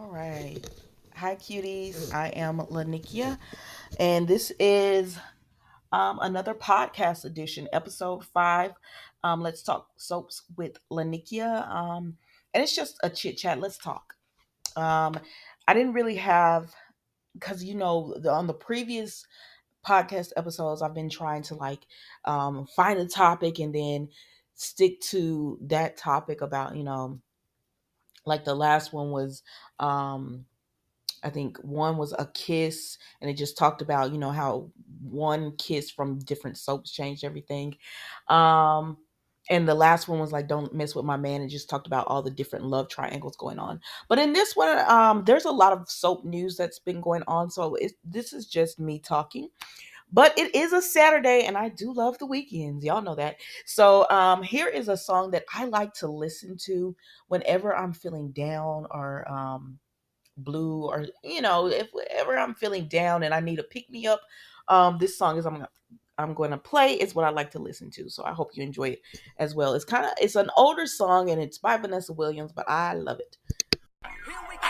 All right. Hi, cuties. I am Lanickia, and this is another podcast edition, episode 5. Let's talk soaps with Lanickia. And it's just a chit chat. Let's talk. Um, I didn't really have, because on the previous podcast episodes, I've been trying to find a topic and then stick to that topic about, like the last one was. I think one was a kiss, and it just talked about how one kiss from different soaps changed everything. Um, and the last one was like don't mess with my man, and just talked about all the different love triangles going on. But in this one, there's a lot of soap news that's been going on, so this is just me talking. But it is a Saturday, and I do love the weekends. Y'all know that. So here is a song that I like to listen to whenever I'm feeling down or blue, or if ever I'm feeling down and I need a pick me up. This song is I'm going to play is what I like to listen to. So I hope you enjoy it as well. It's an older song and it's by Vanessa Williams, but I love it. Here we go.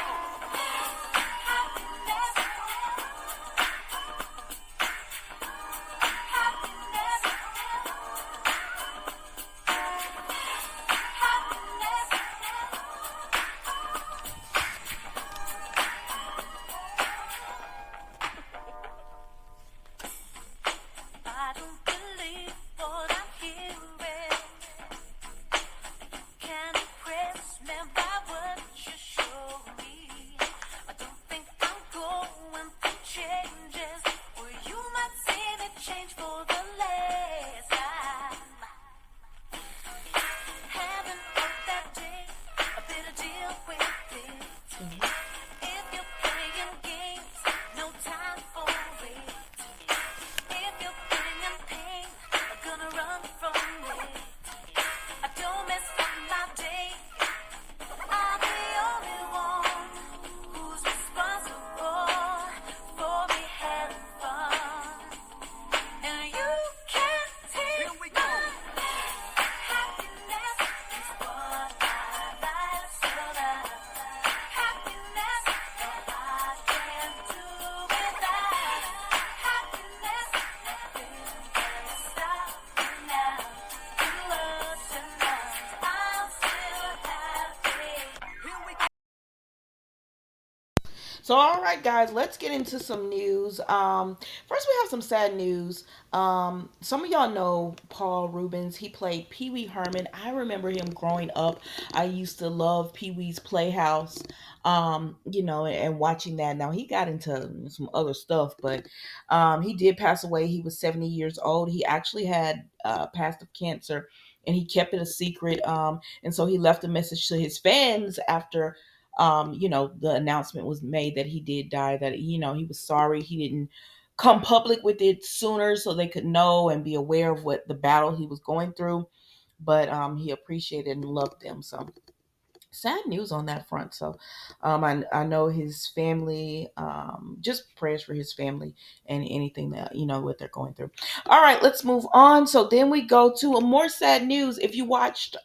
I don't believe what I'm hearing. Can impress me by what you show me. I don't think I'm going through changes, or you might say the change for the less. I haven't worked that day. I better deal with it. If you're playing games, no time for it. If you're feeling in pain, I'm gonna run from it. I don't mess up my day. I'm the only one who's responsible for me having fun. And you can't take my happiness. It's what I like, so that happiness, no, I can't do without happiness. Nothing can stop me now. You were tonight, I'm still happy. Here we go. So, all right, guys, let's get into some news. First, we have some sad news. Some of y'all know Paul Rubens. He played Pee Wee Herman. I remember him growing up. I used to love Pee Wee's Playhouse, and watching that. Now, he got into some other stuff, but he did pass away. He was 70 years old. He actually had passed of cancer, and he kept it a secret. And so he left a message to his fans after the announcement was made that he did die, that, he was sorry he didn't come public with it sooner so they could know and be aware of what the battle he was going through. But he appreciated and loved them. So sad news on that front. So I know his family, just prayers for his family and anything that, what they're going through. All right, let's move on. So then we go to a more sad news. If you watched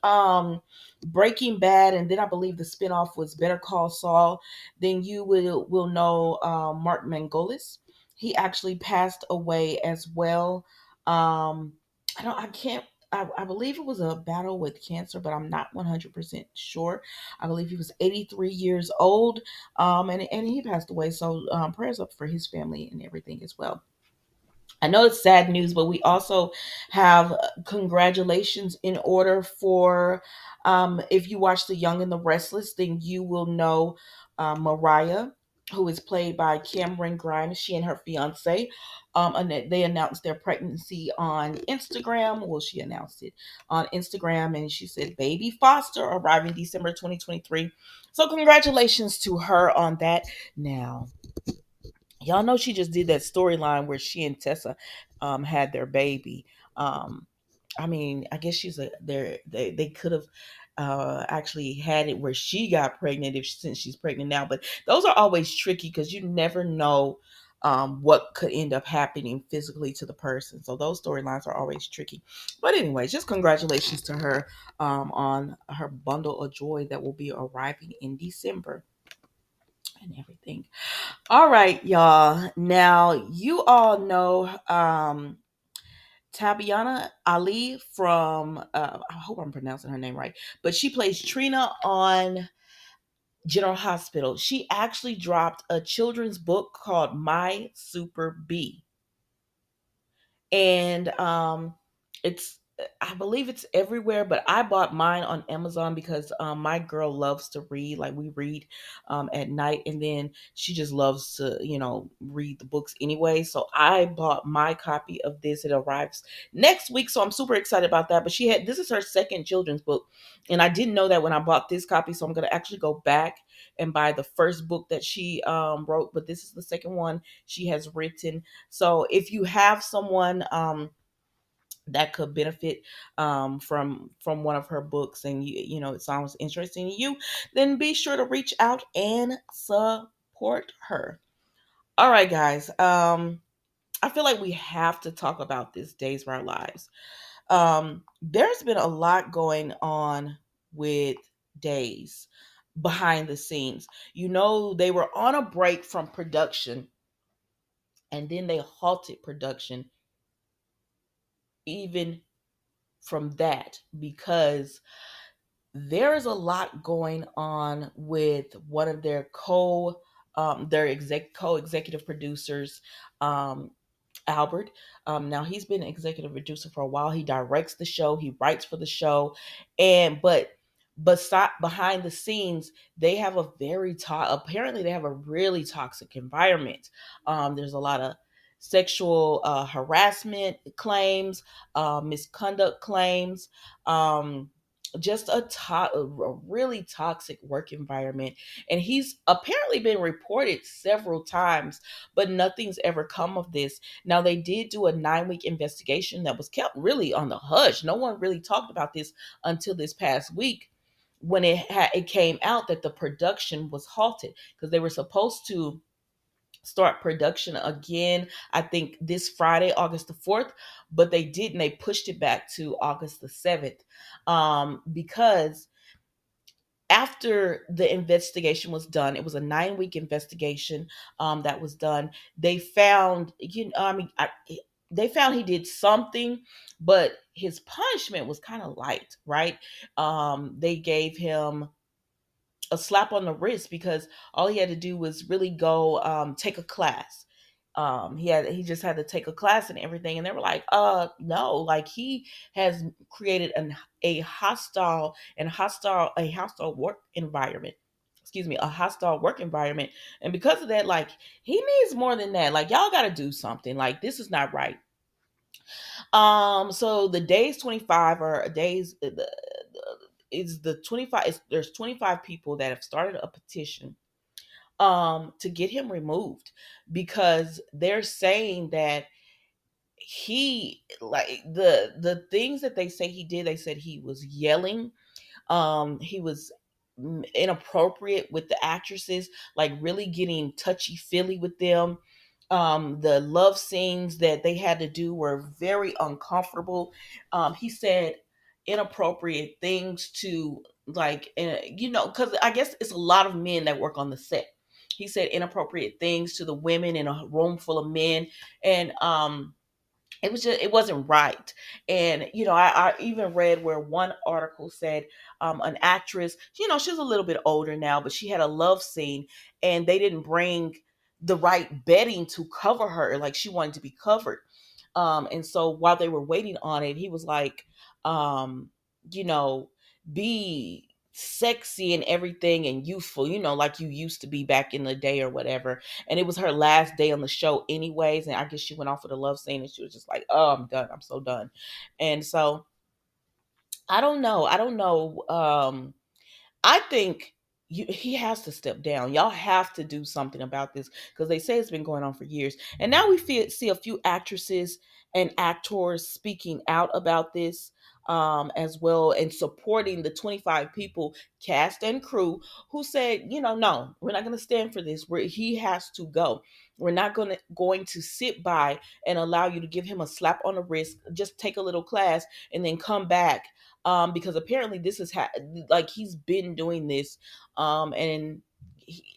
Breaking Bad, and then I believe the spinoff was Better Call Saul, then you will know Mark Mangolis. He actually passed away as well. I can't I believe it was a battle with cancer, but I'm not 100% sure. I believe he was 83 years old, and he passed away. So prayers up for his family and everything as well. I know it's sad news, but we also have congratulations in order for, if you watch The Young and the Restless, then you will know Mariah, who is played by Cameron Grimes. She and her fiance, and they announced their pregnancy on Instagram. Well, she announced it on Instagram, and she said, "Baby Foster arriving December 2023." So, congratulations to her on that. Now, y'all know she just did that storyline where she and Tessa had their baby. Um, I mean, I guess she's a they could have actually had it where she got pregnant if since she's pregnant now, but those are always tricky because you never know what could end up happening physically to the person. So those storylines are always tricky. But anyways, just congratulations to her on her bundle of joy that will be arriving in December. and everything. All right, y'all. Now you all know Tabiana Ali from I hope I'm pronouncing her name right, but she plays Trina on General Hospital. She actually dropped a children's book called My Super B, and it's I believe it's everywhere, but I bought mine on Amazon because my girl loves to read. Like we read at night, and then she just loves to, read the books anyway. So I bought my copy of this. It arrives next week, so I'm super excited about that. But this is her second children's book, and I didn't know that when I bought this copy. So I'm gonna actually go back and buy the first book that she wrote. But this is the second one she has written. So if you have someone that could benefit from one of her books, and it sounds interesting to you, then be sure to reach out and support her. All right, guys. I feel like we have to talk about this Days of Our Lives. There's been a lot going on with Days behind the scenes. They were on a break from production, and then they halted production even from that because there is a lot going on with one of their co-executive producers, um, Albert. Now he's been an executive producer for a while. He directs the show, he writes for the show, and but behind the scenes, they have apparently they have a really toxic environment. There's a lot of sexual harassment claims, misconduct claims, just a really toxic work environment. And he's apparently been reported several times, but nothing's ever come of this. Now, they did do a 9-week investigation that was kept really on the hush. No one really talked about this until this past week, when it came out that the production was halted because they were supposed to start production again, I think this Friday, August the 4th, but they didn't. They pushed it back to August the 7th, because after the investigation was done, it was a 9-week investigation that was done. They found, they found he did something, but his punishment was kind of light, right? They gave him a slap on the wrist because all he had to do was really go take a class. He just had to take a class and everything, and they were like, no, like he has created a hostile work environment. Excuse me, a hostile work environment, and because of that, like he needs more than that. Like y'all got to do something. Like this is not right. So the days 25 are days. Is the 25? There's 25 people that have started a petition to get him removed because they're saying that he like the things that they say he did. They said he was yelling, he was inappropriate with the actresses, like really getting touchy feely with them. The love scenes that they had to do were very uncomfortable. He said inappropriate things to, like, because I guess it's a lot of men that work on the set. He said inappropriate things to the women in a room full of men, and it wasn't right. And I even read where one article said an actress, she's a little bit older now, but she had a love scene and they didn't bring the right bedding to cover her, like she wanted to be covered. And so while they were waiting on it, he was like, um you know be sexy and everything and youthful, like you used to be back in the day or whatever. And it was her last day on the show anyways, and I guess she went off with a love scene and she was just like, oh, I'm done, I'm so done. And so I don't know. I think he has to step down. Y'all have to do something about this because they say it's been going on for years. And now see a few actresses and actors speaking out about this, as well, and supporting the 25 people, cast and crew, who said, no, we're not going to stand for this. He has to go. We're not going to sit by and allow you to give him a slap on the wrist. Just take a little class and then come back, because apparently this is like he's been doing this, and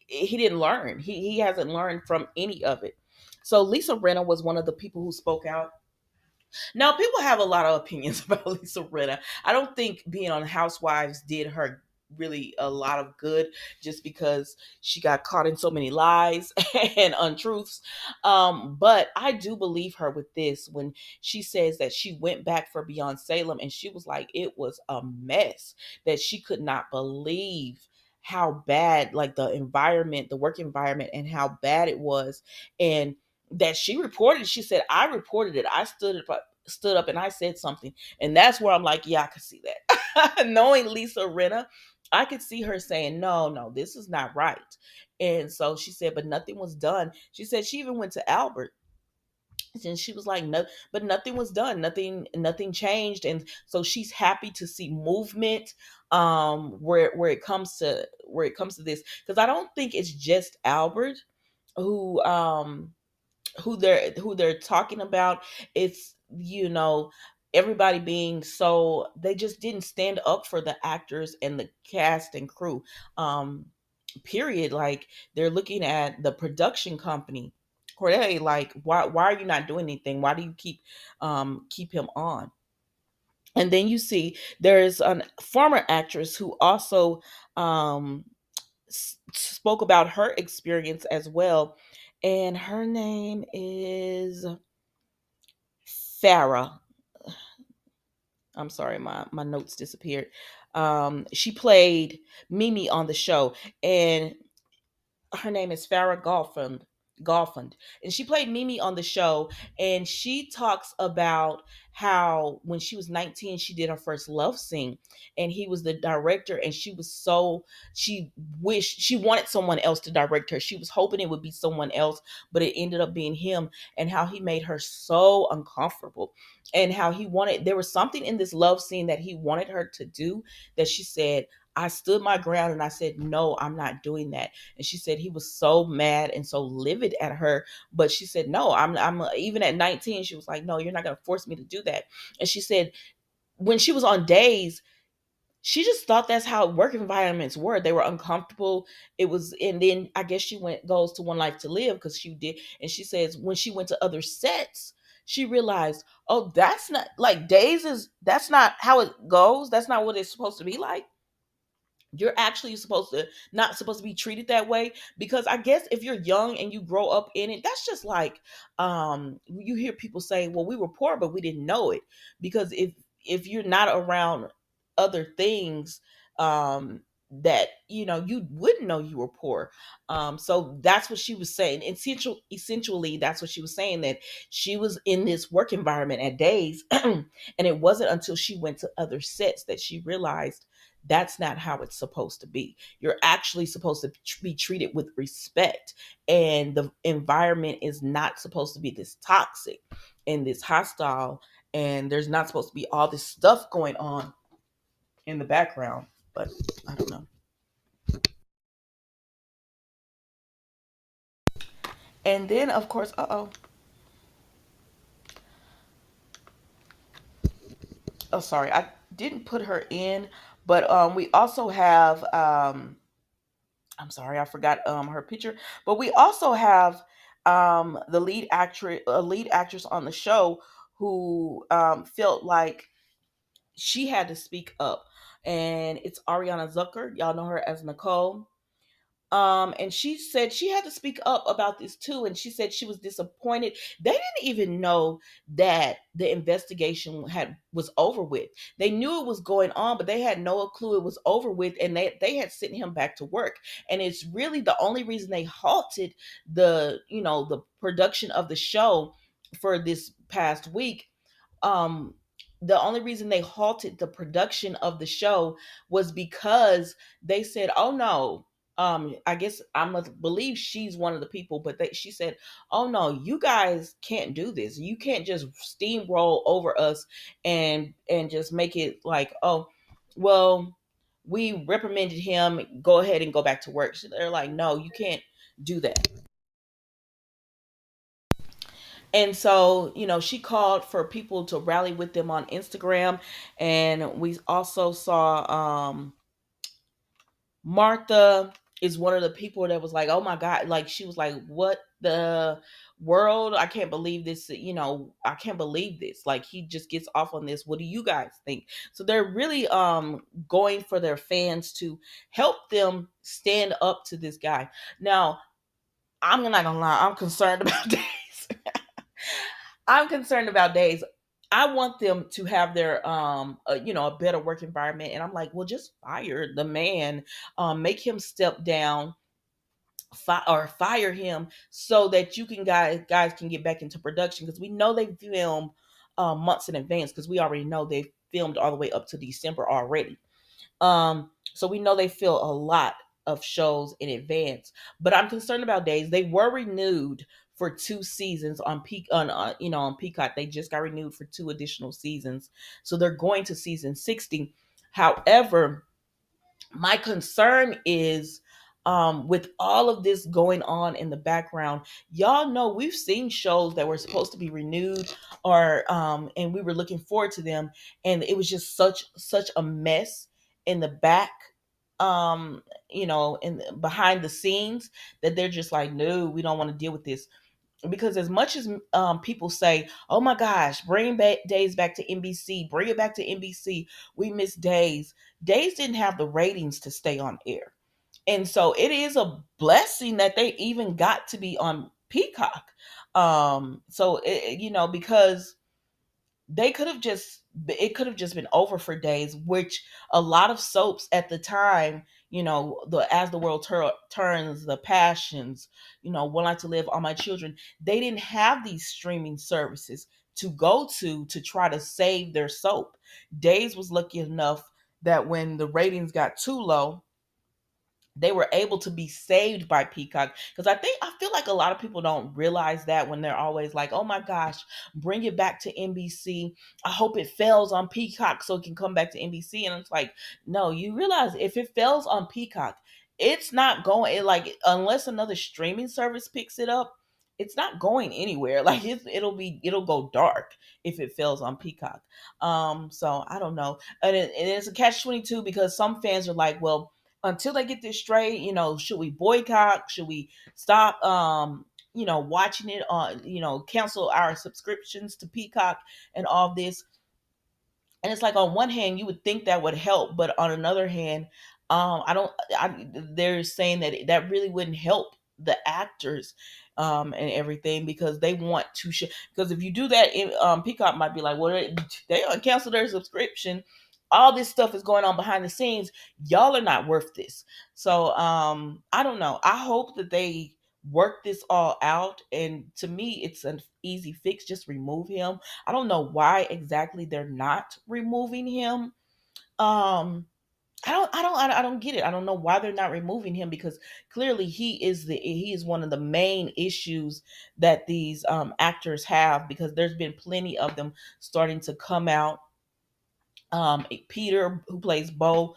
he didn't learn. He hasn't learned from any of it. So Lisa Renna was one of the people who spoke out. Now, people have a lot of opinions about Lisa Rinna. I don't think being on Housewives did her really a lot of good, just because she got caught in so many lies and untruths. But I do believe her with this when she says that she went back for Beyond Salem and she was like, it was a mess, that she could not believe how bad, like the environment, the work environment, and how bad it was. And that she reported, she said, I reported it. I stood up and I said something. And that's where I'm like, yeah, I could see that. Knowing Lisa Rinna, I could see her saying, no, no, this is not right. And so she said, but nothing was done. She said she even went to Albert and she was like, no, but nothing was done. Nothing changed. And so she's happy to see movement where it comes to this. Because I don't think it's just Albert who who they're talking about. It's, everybody being so, they just didn't stand up for the actors and the cast and crew, period. Like, they're looking at the production company, Corday, like, why are you not doing anything? Why do you keep him on? And then you see there's a former actress who also um spoke about her experience as well, and her name is Farah. I'm sorry, my notes disappeared. She played Mimi on the show, and her name is Farah Golfund, and she played Mimi on the show. And she talks about how when she was 19, she did her first love scene, and he was the director, and she wished she wanted someone else to direct her. She was hoping it would be someone else, but it ended up being him, and how he made her so uncomfortable, and how he wanted, there was something in this love scene that he wanted her to do, that she said, I stood my ground and I said, no, I'm not doing that. And she said he was so mad and so livid at her, but she said, no, I'm even at 19, she was like, no, you're not going to force me to do that. And she said when she was on days, she just thought that's how work environments were. They were uncomfortable. It was, and then I guess she goes to One Life to Live because she did. And she says when she went to other sets, she realized, oh, that's not like days is, that's not how it goes. That's not what it's supposed to be like. You're actually supposed to not supposed to be treated that way. Because I guess if you're young and you grow up in it, that's just like, you hear people say, well, we were poor but we didn't know it. Because if you're not around other things, that you wouldn't know you were poor. So that's what she was saying. Essentially that's what she was saying, that she was in this work environment at days and it wasn't until she went to other sets that she realized that's not how it's supposed to be. You're actually supposed to be treated with respect, and the environment is not supposed to be this toxic and this hostile, and there's not supposed to be all this stuff going on in the background. But I don't know. And then of course, oh sorry, I didn't put her in, but we also have I'm sorry, I forgot her picture. But we also have the lead actress on the show who felt like she had to speak up, and it's Ariana Zucker. Y'all know her as Nicole. And she said she had to speak up about this too, and she said she was disappointed. They didn't even know that the investigation was over with. They knew it was going on, but they had no clue it was over with, and they had sent him back to work. And it's really the only reason they halted the production of the show for this past week. um the only reason they halted the production of the show was because they said, oh no, I guess I must believe she's one of the people, but she said, oh no, you guys can't do this. You can't just steamroll over us and just make it like, oh well, we reprimanded him, go ahead and go back to work. So they're like, no, you can't do that. And so, she called for people to rally with them on Instagram. And we also saw Martha. is one of the people that was like, "Oh my god!" Like she was like, "What the world? I can't believe this. I can't believe this. Like he just gets off on this. What do you guys think?" So they're really going for their fans to help them stand up to this guy. Now, I'm not gonna lie, I'm concerned about days. I'm concerned about days. I want them to have their a better work environment, and I'm like, well, just fire the man, make him step down, or fire him, so that you can guys can get back into production, because we know they film months in advance, because we already know they filmed all the way up to December already. So we know they fill a lot of shows in advance. But I'm concerned about days. They were renewed for 2 seasons on on Peacock. They just got renewed for 2 additional seasons. So they're going to season 60. However, my concern is, with all of this going on in the background, y'all know we've seen shows that were supposed to be renewed, or and we were looking forward to them, and it was just such a mess in the back, in behind the scenes, that they're just like, no, we don't want to deal with this. Because as much as people say, oh my gosh, bring back days back to NBC, bring it back to NBC, we miss days didn't have the ratings to stay on air. And so it is a blessing that they even got to be on Peacock. Because they could have just it could have just been over for days, which a lot of soaps at the time, the As the World Turns, The Passions, One Life to Live, All My Children, they didn't have these streaming services to go to try to save their soap. Days was lucky enough that when the ratings got too low, they were able to be saved by Peacock. Because I feel like a lot of people don't realize that, when they're always like, oh my gosh, bring it back to NBC. I hope it fails on Peacock so it can come back to NBC. And it's like, no, you realize if it fails on Peacock, it's not going like, unless another streaming service picks it up, it's not going anywhere. Like it'll go dark if it fails on Peacock. So I don't know. And it's a catch-22, because some fans are like, well, until they get this straight, should we boycott? Should we stop, watching it on, cancel our subscriptions to Peacock and all this? And it's like, on one hand, you would think that would help, but on another hand, I don't. They're saying that that really wouldn't help the actors, and everything, because they want to. Because if you do that, Peacock might be like, well, they cancel their subscription. All this stuff is going on behind the scenes. Y'all are not worth this. So I don't know. I hope that they work this all out. And to me, it's an easy fix. Just remove him. I don't know why exactly they're not removing him. I don't get it. I don't know why they're not removing him, because clearly he is one of the main issues that these actors have, because there's been plenty of them starting to come out. Peter, who plays Bo,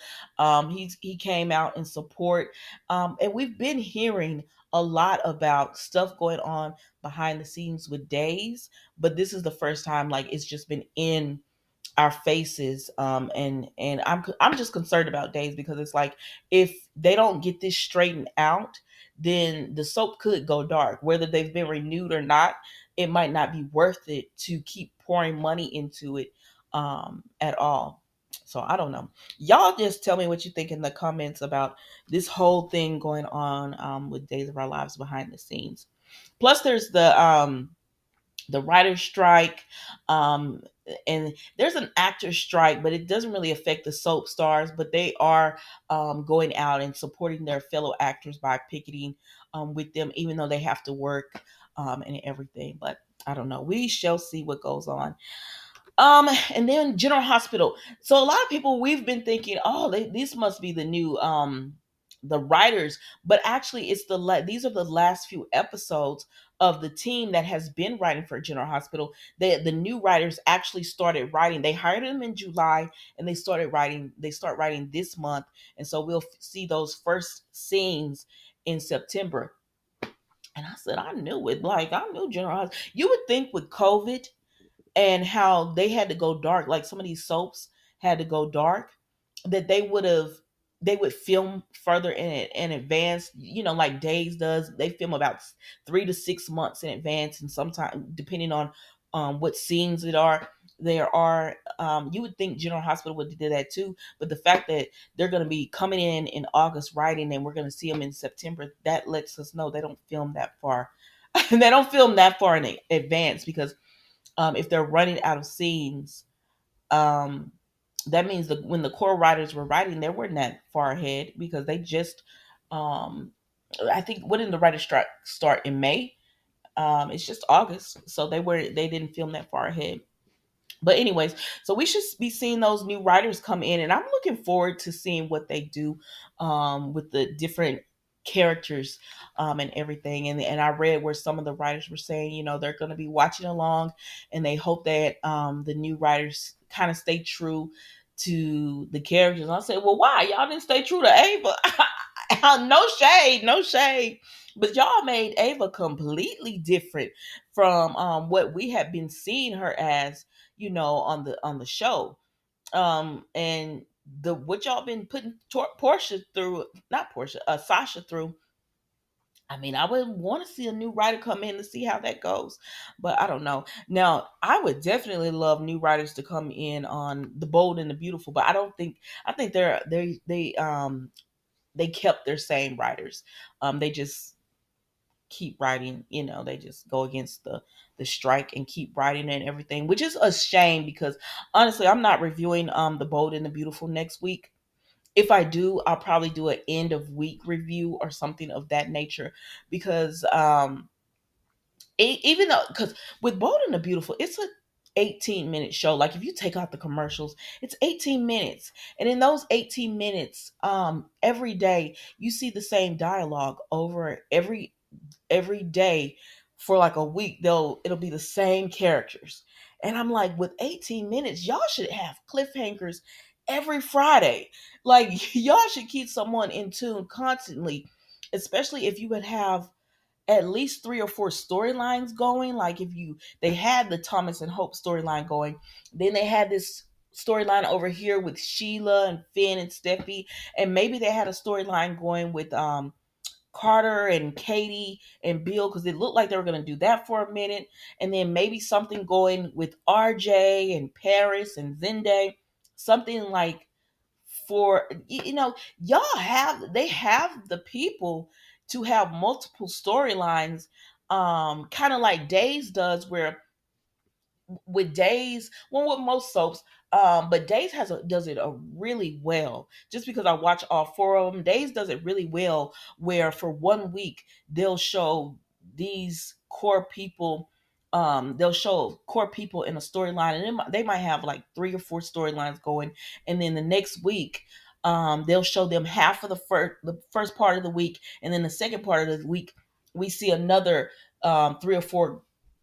he came out in support, and we've been hearing a lot about stuff going on behind the scenes with Days, but this is the first time like it's just been in our faces. And I'm just concerned about Days, because it's like, if they don't get this straightened out, then the soap could go dark. Whether they've been renewed or not, it might not be worth it to keep pouring money into it at all. So I don't know. Y'all just tell me what you think in the comments about this whole thing going on, with Days of Our Lives behind the scenes. Plus, there's the writer's strike, um, and there's an actor strike, but it doesn't really affect the soap stars. But they are going out and supporting their fellow actors by picketing with them, even though they have to work, and everything. But I don't know. We shall see what goes on. And then General Hospital. So a lot of people, we've been thinking, oh, these must be the new the writers, but actually it's these are the last few episodes of the team that has been writing for General Hospital. The new writers actually started writing. They hired them in July, and they started writing. They start writing this month, and so we'll see those first scenes in September. And I said, I knew it. Like I knew General Hospital. You would think with COVID and how they had to go dark, like some of these soaps had to go dark, that they would have they would film further in advance, like Days does. They film about 3 to 6 months in advance, and sometimes depending on what scenes there are. You would think General Hospital would do that too, but the fact that they're going to be coming in August writing, and we're going to see them in September, that lets us know they don't film that far. They don't film that far in advance, because if they're running out of scenes, um, that means that when the core writers were writing, they weren't that far ahead, because they just, um, I think, when did the writer strike start? In May? It's just August, so they didn't film that far ahead. But anyways, so we should be seeing those new writers come in, and I'm looking forward to seeing what they do with the different characters and everything. And I read where some of the writers were saying, they're going to be watching along, and they hope that the new writers kind of stay true to the characters. And I said, well, why y'all didn't stay true to Ava? No shade, no shade. But y'all made Ava completely different from what we have been seeing her as, on the show. And the what y'all been putting Portia through, not Portia, Sasha through. I mean, I would want to see a new writer come in to see how that goes, but I don't know. Now, I would definitely love new writers to come in on The Bold and the Beautiful, but I don't think I think they kept their same writers. They just keep writing. They just go against the strike and keep writing and everything, which is a shame, because honestly, I'm not reviewing The Bold and the Beautiful next week. If I do, I'll probably do an end of week review or something of that nature, because even though, because with Bold and the Beautiful, it's a 18-minute show. Like, if you take out the commercials, it's 18 minutes, and in those 18 minutes, every day you see the same dialogue over every day for like a week. It'll be the same characters, and I'm like, with 18 minutes, y'all should have cliffhangers every Friday. Like, y'all should keep someone in tune constantly, especially if you would have at least 3 or 4 storylines going. Like, if they had the Thomas and Hope storyline going, then they had this storyline over here with Sheila and Finn and Steffi, and maybe they had a storyline going with Carter and Katie and Bill, because it looked like they were going to do that for a minute, and then maybe something going with RJ and Paris and Zende, something like, for y'all have the people to have multiple storylines, kind of like Days does, where with Days, well, with most soaps, but Days does it really well. Just because I watch all 4 of them, Days does it really well. Where for one week they'll show these core people, they'll show core people in a storyline, and they might have like 3 or 4 storylines going, and then the next week, they'll show them half of the first part of the week, and then the second part of the week we see another 3 or 4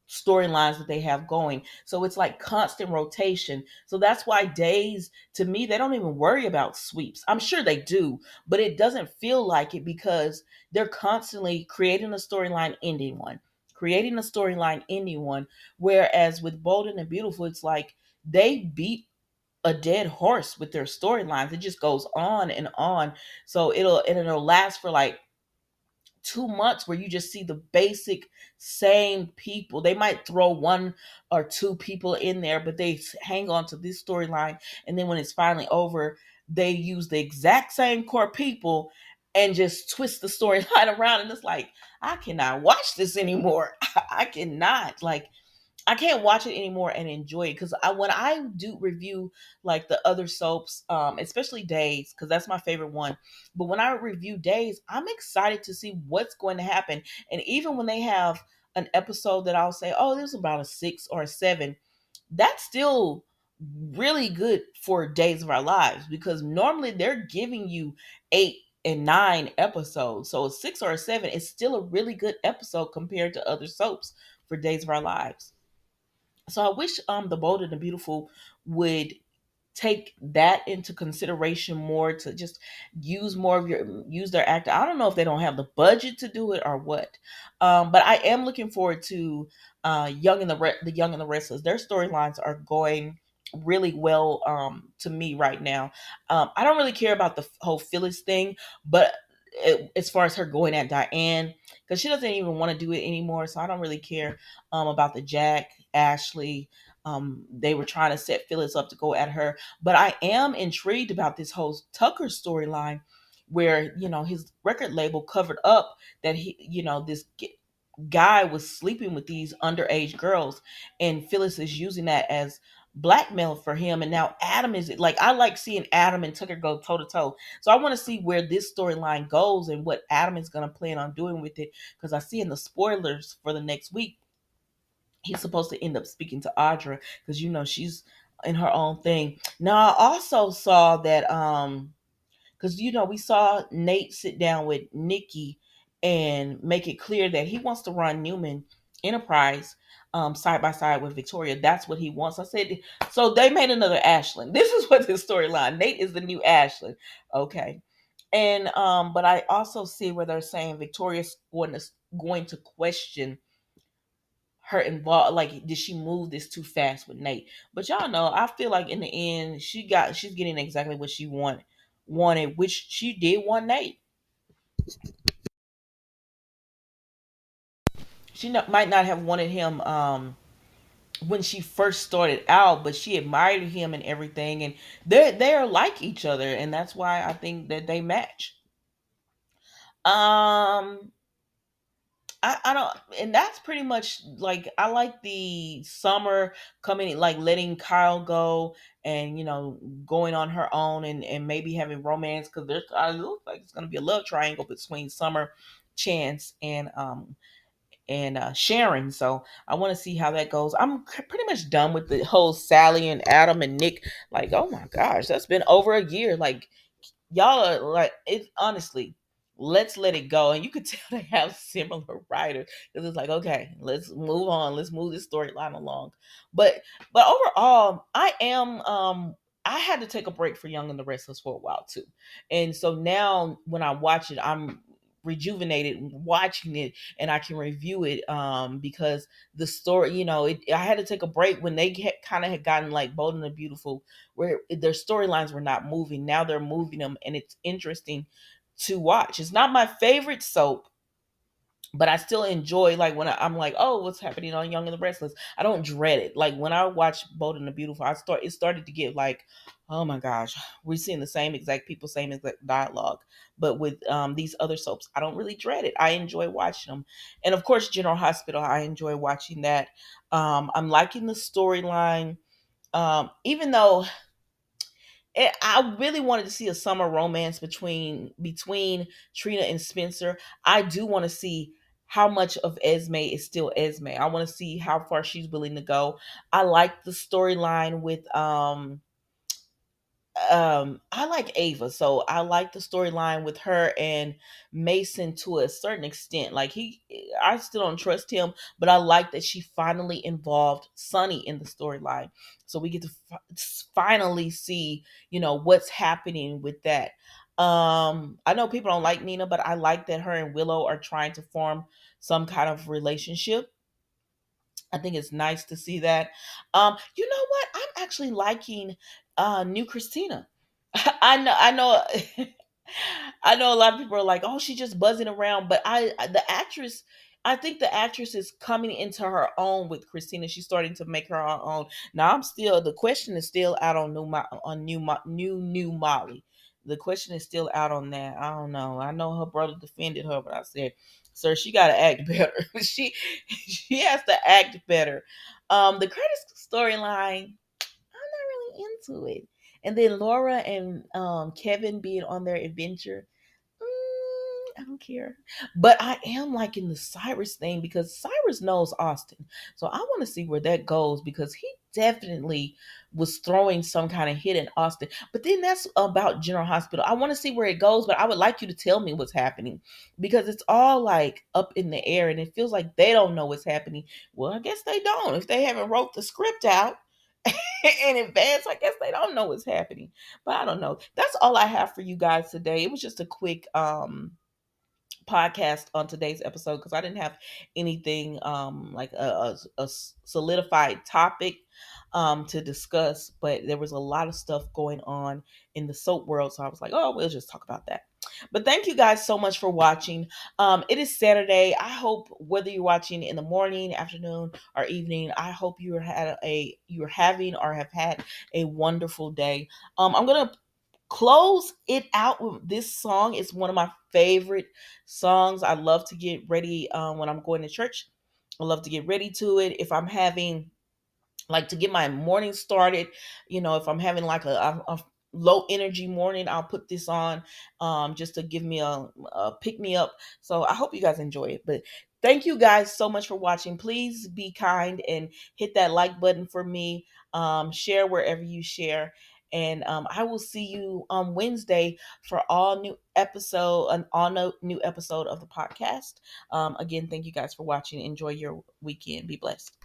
storylines that they have going. So it's like constant rotation. So that's why Days, to me, they don't even worry about sweeps. I'm sure they do, but it doesn't feel like it, because they're constantly creating a storyline, ending one, creating a storyline, ending one. Whereas with Bold and the Beautiful, it's like they beat a dead horse with their storylines. It just goes on and on. So it'll last for like 2 months, where you just see the basic same people. They might throw 1 or 2 people in there, but they hang on to this storyline. And then when it's finally over, they use the exact same core people and just twist the storyline around. And it's like, I cannot watch this anymore. I cannot. Like, I can't watch it anymore and enjoy it, because when I do review like the other soaps, especially Days, because that's my favorite one. But when I review Days, I'm excited to see what's going to happen. And even when they have an episode that I'll say, oh, this is about a 6 or a 7, that's still really good for Days of Our Lives, because normally they're giving you 8 and 9 episodes. So a 6 or a 7 is still a really good episode compared to other soaps for Days of Our Lives. So I wish The Bold and the Beautiful would take that into consideration more, to just use their actor. I don't know if they don't have the budget to do it or what. But I am looking forward to the Young and the Restless. Their storylines are going really well to me right now. I don't really care about the whole Phyllis thing, but as far as her going at Diane, because she doesn't even want to do it anymore, so I don't really care about the Jack Ashley. They were trying to set Phyllis up to go at her, but I am intrigued about this whole Tucker storyline, where his record label covered up that this guy was sleeping with these underage girls, and Phyllis is using that as blackmail for him. And now Adam is like, I like seeing Adam and Tucker go toe to toe. So I want to see where this storyline goes and what Adam is going to plan on doing with it, because I see in the spoilers for the next week he's supposed to end up speaking to Audra, because she's in her own thing. Now I also saw that because we saw Nate sit down with Nikki and make it clear that he wants to run Newman Enterprise side by side with Victoria. That's what he wants. I said, so they made another Ashland. This is what this storyline. Nate is the new Ashland. Okay. And but I also see where they're saying Victoria's going to question her involved. Like, did she move this too fast with Nate? But y'all know, I feel like in the end she's getting exactly what she wanted, which she did want Nate. She might not have wanted him when she first started out, but she admired him and everything, and they're like each other, and that's why I think that they match. um I don't, and that's pretty much, like, I like the Summer coming, like letting Kyle go, and going on her own, and maybe having romance, because there's, I look like it's gonna be a love triangle between Summer, Chance, and Sharon. So I want to see how that goes. I'm pretty much done with the whole Sally and Adam and Nick. Like, oh my gosh, that's been over a year. Like, y'all are like, it honestly, let's let it go. And you could tell they have similar writers, because it's like, okay, let's move on, let's move this storyline along. But overall, I had to take a break for Young and the Restless for a while too, and so now when I watch it, I'm rejuvenated watching it, and I can review it because the story, I had to take a break when they kind of had gotten like Bold and the Beautiful, where their storylines were not moving. Now they're moving them, and it's interesting to watch. It's not my favorite soap, but I still enjoy, like, when I'm like, oh, what's happening on Young and the Restless? I don't dread it. Like, when I watch Bold and the Beautiful, it started to get like, oh my gosh, we're seeing the same exact people, same exact dialogue. But with these other soaps, I don't really dread it. I enjoy watching them, and of course, General Hospital, I enjoy watching that. I'm liking the storyline, even though I really wanted to see a summer romance between Trina and Spencer. I do want to see how much of Esme is still Esme. I want to see how far she's willing to go. I like the storyline with I like Ava, so I like the storyline with her and Mason to a certain extent. Like, I still don't trust him, but I like that she finally involved Sonny in the storyline, so we get to finally see what's happening with that. I know people don't like Nina, but I like that her and Willow are trying to form some kind of relationship. I think it's nice to see that. You know what? I'm actually liking new Christina. I know I know a lot of people are like, "Oh, she's just buzzing around," but the actress, I think the actress is coming into her own with Christina. She's starting to make her own. Now, the question is still out on new Molly. The question is still out on that. I don't know. I know her brother defended her, but I said, "Sir, she got to act better. She has to act better." The Curtis storyline, I'm not really into it. And then Laura and Kevin being on their adventure, I don't care. But I am liking the Cyrus thing, because Cyrus knows Austin. So I want to see where that goes, because he definitely was throwing some kind of hit in Austin. But then that's about General Hospital. I want to see where it goes, but I would like you to tell me what's happening, because it's all like up in the air, and it feels like they don't know what's happening. Well, I guess they don't. If they haven't wrote the script out in advance, I guess they don't know what's happening. But I don't know. That's all I have for you guys today. It was just a quick podcast on today's episode because I didn't have anything like a solidified topic to discuss, but there was a lot of stuff going on in the soap world, so I was like, oh, we'll just talk about that. But thank you guys so much for watching. It is Saturday. I hope whether you're watching in the morning, afternoon, or evening, I hope you're having or have had a wonderful day. I'm gonna close it out with this song. It's one of my favorite songs. I love to get ready when I'm going to church. I love to get ready to it. If I'm having like to get my morning started, if I'm having like a low energy morning, I'll put this on just to give me a pick me up. So I hope you guys enjoy it. But thank you guys so much for watching. Please be kind and hit that like button for me. Share wherever you share. And I will see you on Wednesday for an all new episode of the podcast. Again, thank you guys for watching. Enjoy your weekend. Be blessed.